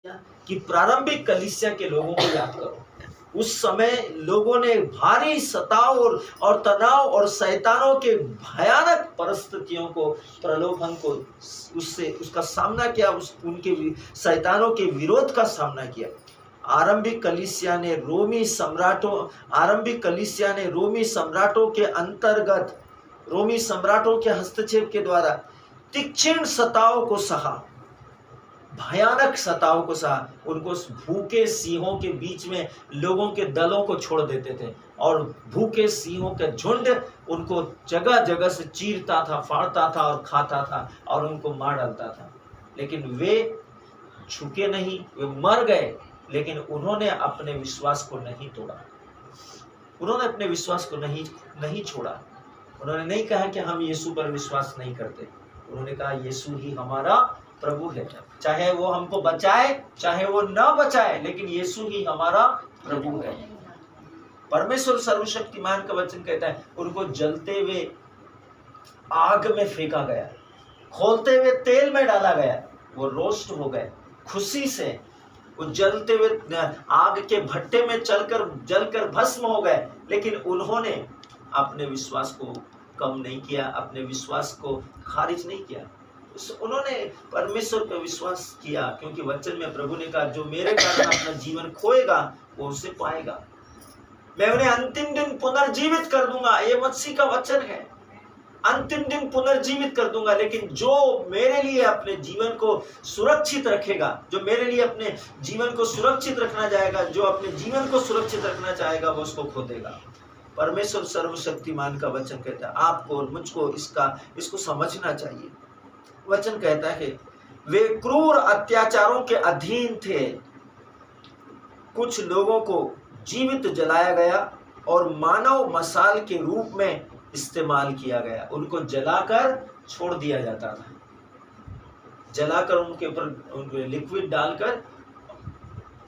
कि प्रारंभिक कलीसिया के लोगों को याद करो। उस समय लोगों ने भारी सताव और तनाव और शैतानों के भयानक परिस्थितियों को, प्रलोभन को, उसका सामना किया, उनके शैतानों के विरोध का सामना किया। आरंभिक कलीसिया ने रोमी सम्राटों के अंतर्गत, रोमी सम्राटों के हस्तक्षेप के द्वारा तीक्ष्ण सताव को सहा, भयानक सताव को सहा। उनको भूखे सिंहों के बीच में लोगों के दलों को छोड़ देते थे और भूखे सिंहों के झुंड उनको जगह जगह से चीरता था, फाड़ता था और खाता था और उनको मार डालता था। लेकिन वे झुके नहीं, वे मर गए, लेकिन उन्होंने अपने विश्वास को नहीं तोड़ा। उन्होंने अपने विश्वास को नहीं छोड़ा। उन्होंने नहीं कहा कि हम यीशु पर विश्वास नहीं करते। उन्होंने कहा यीशु ही हमारा प्रभु है, चाहे वो हमको बचाए चाहे वो ना बचाए, लेकिन यीशु ही हमारा प्रभु है। परमेश्वर सर्वशक्तिमान का वचन कहता है उनको जलते हुए आग में फेंका गया, खोलते हुए तेल में डाला गया, वो रोस्ट हो गए खुशी से। वो जलते हुए आग के भट्टे में जलकर भस्म हो गए, लेकिन उन्होंने अपने विश्वास को कम नहीं किया, अपने विश्वास को खारिज नहीं किया। उन्होंने परमेश्वर पर विश्वास किया, क्योंकि वचन में प्रभु ने कहा जो मेरे कारण अपना जीवन खोएगा वो उसे पाएगा। मैं उन्हें अंतिम दिन पुनर्जीवित कर दूंगा, ये मसीह का वचन है। अंतिम दिन पुनर्जीवित कर दूंगा। लेकिन जो मेरे लिए अपने जीवन को सुरक्षित रखेगा, जो मेरे लिए अपने जीवन को सुरक्षित रखना चाहेगा, जो अपने जीवन को सुरक्षित रखना चाहेगा, वो उसको खो देगा। परमेश्वर सर्वशक्तिमान का वचन कहता है आपको और मुझको इसको समझना चाहिए। वचन कहता है वे क्रूर अत्याचारों के अधीन थे, कुछ लोगों को जीवित जलाया गया और मानव मसाल के रूप में इस्तेमाल किया गया। उनको जलाकर छोड़ दिया जाता था, जलाकर उनके ऊपर लिक्विड डालकर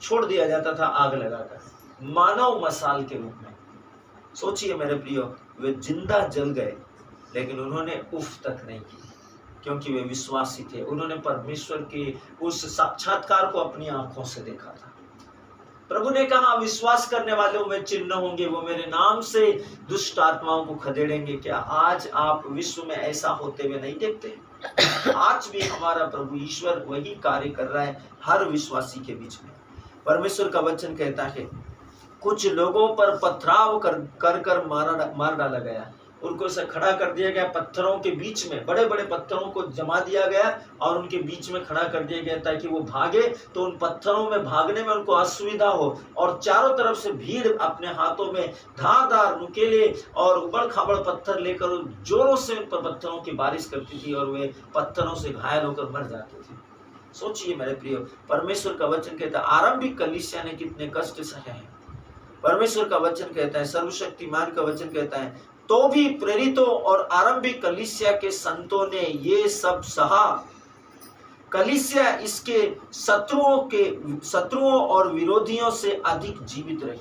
छोड़ दिया जाता था, आग लगाकर, मानव मसाल के रूप में। सोचिए मेरे प्रियो, वे जिंदा जल गए, लेकिन उन्होंने उफ तक नहीं की, क्योंकि वे विश्वासी थे। उन्होंने परमेश्वर के उस साक्षात्कार को अपनी आंखों से देखा था। प्रभु ने कहा विश्वास करने वालों में चिन्ह होंगे, वो मेरे नाम से दुष्ट आत्माओं को खदेड़ेंगे। क्या आज आप विश्व में ऐसा होते हुए नहीं देखते? आज भी हमारा प्रभु ईश्वर वही कार्य कर रहा है हर विश्वासी के बीच में। परमेश्वर का वचन कहता है कुछ लोगों पर पथराव कर मार डाला गया, उनको ऐसा खड़ा कर दिया गया, पत्थरों के बीच में बड़े बड़े पत्थरों को जमा दिया गया और उनके बीच में खड़ा कर दिया गया ताकि वो भागे तो उन पत्थरों में भागने में उनको असुविधा हो। और चारों तरफ से भीड़ अपने हाथों में धारदार नुकीले और उबड़ खाबड़ पत्थर लेकर जोरों से उन पर पत्थरों की बारिश करती थी और वे पत्थरों से घायल होकर मर जाते थे। सोचिए मेरे प्रियो, परमेश्वर का वचन कहता है आरंभिक कलीसिया ने कितने कष्ट सहे हैं। परमेश्वर का वचन कहता है, सर्वशक्तिमान का वचन कहता है, तो भी प्रेरितों और आरंभिक कलीसिया के संतों ने ये सब सहा। कलीसिया इसके शत्रुओं और विरोधियों से अधिक जीवित रही।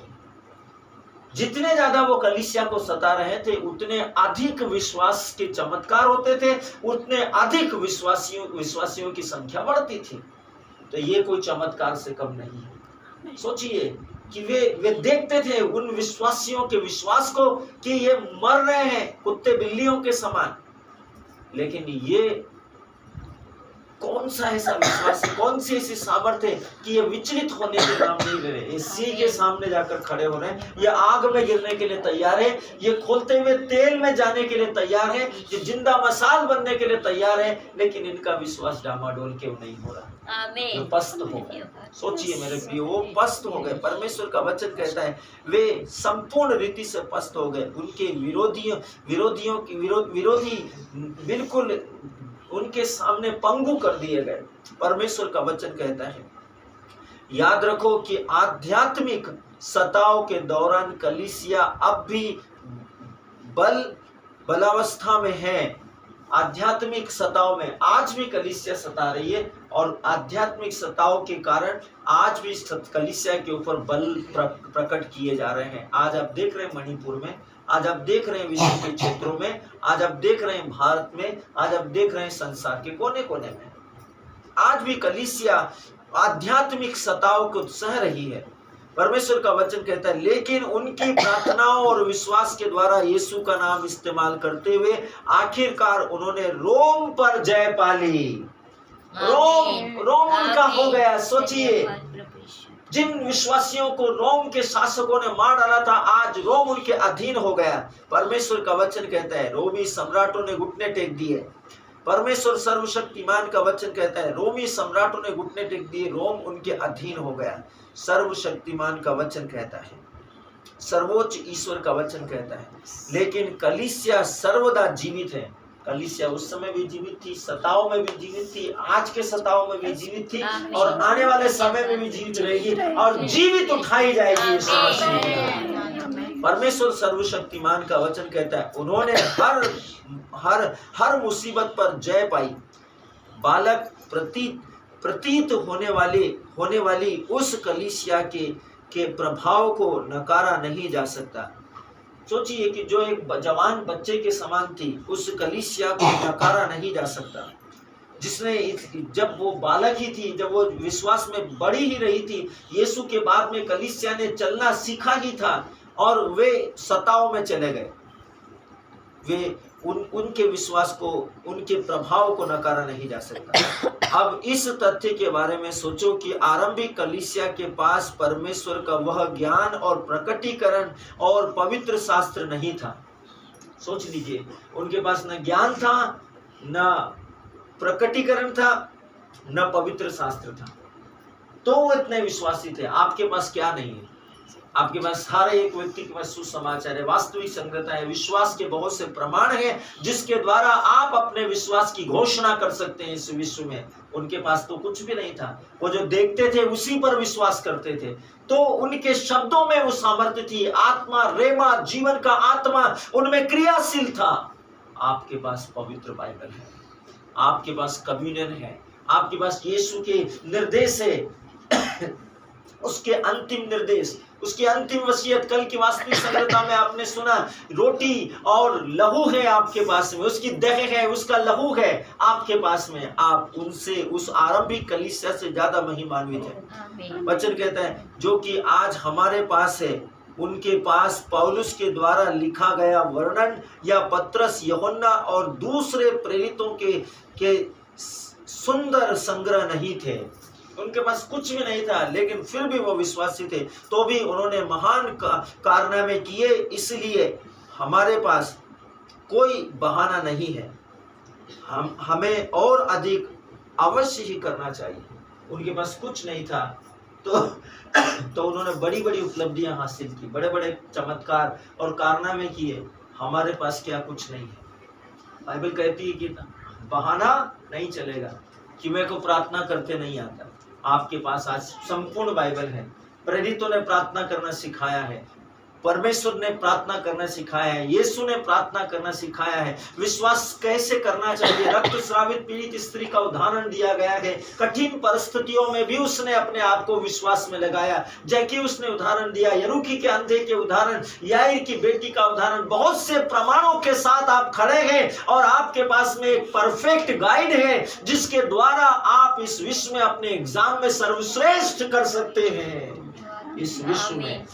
जितने ज्यादा वो कलीसिया को सता रहे थे, उतने अधिक विश्वास के चमत्कार होते थे, उतने अधिक विश्वासियों की संख्या बढ़ती थी। तो ये कोई चमत्कार से कम नहीं है। सोचिए कि वे देखते थे उन विश्वासियों के विश्वास को कि ये मर रहे हैं कुत्ते बिल्लियों के समान, लेकिन ये कौन सा ऐसा विश्वास है, कौन सी ऐसी सामर्थ्य है कि ये विचलित होने के नाम नहीं ले रहे। ये सिंह के सामने जाकर खड़े हो रहे हैं, ये आग में गिरने के लिए तैयार है, ये खोलते हुए तेल में जाने के लिए तैयार है, ये जिंदा मसाल बनने के लिए तैयार है, लेकिन इनका विश्वास डामाडोल क्यों नहीं हो रहा? वो पस्त हो गए। सोचिए मेरे प्रियो, वो पस्त हो गए। परमेश्वर का वचन कहता है वे संपूर्ण रीति से पस्त हो गए। उनके विरोधी बिल्कुल उनके सामने पंगु कर दिए गए। परमेश्वर का वचन कहता है याद रखो कि आध्यात्मिक सताव के दौरान कलीसिया अब भी बलावस्था में है। आध्यात्मिक सताव में आज भी कलीसिया सता रही है और आध्यात्मिक सताव के कारण आज भी कलीसिया के ऊपर बल प्रकट किए जा रहे हैं। आज आप देख रहे हैं मणिपुर में, आज आप देख रहे हैं विश्व के क्षेत्रों में, आज आप देख रहे हैं भारत में, आज आप देख रहे हैं संसार के कोने कोने में। आज भी कलीसिया आध्यात्मिक सताव को सह रही है। परमेश्वर का वचन कहता है, लेकिन उनकी प्रार्थनाओं और विश्वास के द्वारा यीशु का नाम इस्तेमाल करते हुए आखिरकार उन्होंने रोम पर जय पा ली। रोम उनका हो गया। सोचिए, जिन विश्वासियों को रोम के शासकों ने मार डाला था, आज रोम उनके अधीन हो गया। परमेश्वर का वचन कहता है, रोमी सम्राटों ने घुटने टेक दिए। परमेश्वर सर्वशक्तिमान का वचन कहता है, रोमी सम्राटों ने घुटने टेक दिए, रोम उनके अधीन हो गया। सर्वशक्तिमान का वचन कहता है, सर्वोच्च ईश्वर का वचन कहता है। लेकिन कलीसिया सर्वदा जीवित है। कलीसिया उस समय भी जीवित थी, सताव में भी जीवित थी, आज के सताव में भी जीवित थी, और आने वाले समय में भी जीवित रहेगी, और जीवित उठाई जाएगी इस मसीह। परमेश्वर सर्वशक्तिमान का वचन कहता है, उन्होंने हर मुसीबत पर जय पाई। बालक प्रतीत होने वाली उस कलीसिया के प्रभाव को नकारा नहीं जा सकता। सोचिए कि जो एक जवान बच्चे के समान थी, उस कलीसिया को नकारा नहीं जा सकता, जिसने जब वो बालक ही थी, जब वो विश्वास में बढ़ी ही रही थी, यीशु के बाद में कलीसिया ने चलना सीखा ही था, और वे सताव में चले गए। वे उनके विश्वास को, उनके प्रभाव को नकारा नहीं जा सकता। अब इस तथ्य के बारे में सोचो कि आरंभिक कलीसिया के पास परमेश्वर का वह ज्ञान और प्रकटीकरण और पवित्र शास्त्र नहीं था। सोच लीजिए, उनके पास न ज्ञान था, न प्रकटीकरण था, न पवित्र शास्त्र था, तो वो इतने विश्वासी थे। आपके पास क्या नहीं है? आपके पास हर एक व्यक्ति के पास सुसमाचार है, वास्तविक संगतता है, विश्वास के बहुत से प्रमाण हैं जिसके द्वारा आप अपने विश्वास की घोषणा कर सकते हैं इस विश्व में। उनके पास तो कुछ भी नहीं था, वो जो देखते थे उसी पर विश्वास करते थे। तो उनके शब्दों में वो सामर्थ्य थी, आत्मा, रेमा, जीवन का आत्मा उनमें क्रियाशील था। आपके पास पवित्र बाइबल है, आपके पास कम्युनियन है, आपके पास यीशु के निर्देश है, उसके अंतिम निर्देश, उसकी अंतिम वसीयत। कल की वास्तविक संगतता में आपने सुना, रोटी और लहू है आपके पास में, उसकी दह है, उसका लहू है आपके पास में। आप उनसे, उस आरंभिक कलीसिया से ज्यादा महिमान्वित है। वचन कहता है, जो कि आज हमारे पास है, उनके पास पौलुस के द्वारा लिखा गया वर्णन या पत्रस, यूहन्ना और दूसरे प्रेरितों के सुंदर संग्रह नहीं थे। उनके पास कुछ भी नहीं था, लेकिन फिर भी वो विश्वासी थे, तो भी उन्होंने महान कारनामे किए। इसलिए हमारे पास कोई बहाना नहीं है, हमें और अधिक अवश्य ही करना चाहिए। उनके पास कुछ नहीं था, तो उन्होंने बड़ी बड़ी उपलब्धियां हासिल की, बड़े बड़े चमत्कार और कारनामे किए। हमारे पास क्या कुछ नहीं है। बाइबल कहती है कि बहाना नहीं चलेगा कि मेरे को प्रार्थना करते नहीं आता। आपके पास आज संपूर्ण बाइबल है। प्रेरितों ने प्रार्थना करना सिखाया है, परमेश्वर ने प्रार्थना करना सिखाया है, यीशु ने प्रार्थना करना सिखाया है, विश्वास कैसे करना चाहिए। रक्तस्रावित पीड़ित स्त्री का उदाहरण दिया गया है, कठिन परिस्थितियों में भी उसने अपने आप को विश्वास में लगाया। जैकी उसने उदाहरण दिया, यरूकी के अंधे के उदाहरण, याईर की बेटी का उदाहरण। बहुत से प्रमाणों के साथ आप खड़े हैं और आपके पास में एक परफेक्ट गाइड है जिसके द्वारा आप इस विश्व में अपने एग्जाम में सर्वश्रेष्ठ कर सकते हैं। इस विश्व में,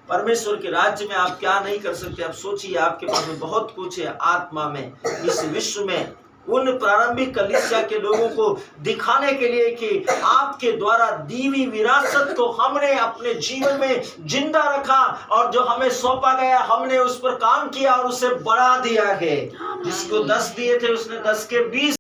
परमेश्वर के राज्य में आप क्या नहीं कर सकते। आप सोचिए, आपके पास में बहुत कुछ है आत्मा में, इस विश्व में। उन प्रारंभिक कलीसिया के लोगों को दिखाने के लिए कि आपके द्वारा दी हुई विरासत को हमने अपने जीवन में जिंदा रखा, और जो हमें सौंपा गया हमने उस पर काम किया और उसे बढ़ा दिया है। जिसको 10 दिए थे उसने 10 के 20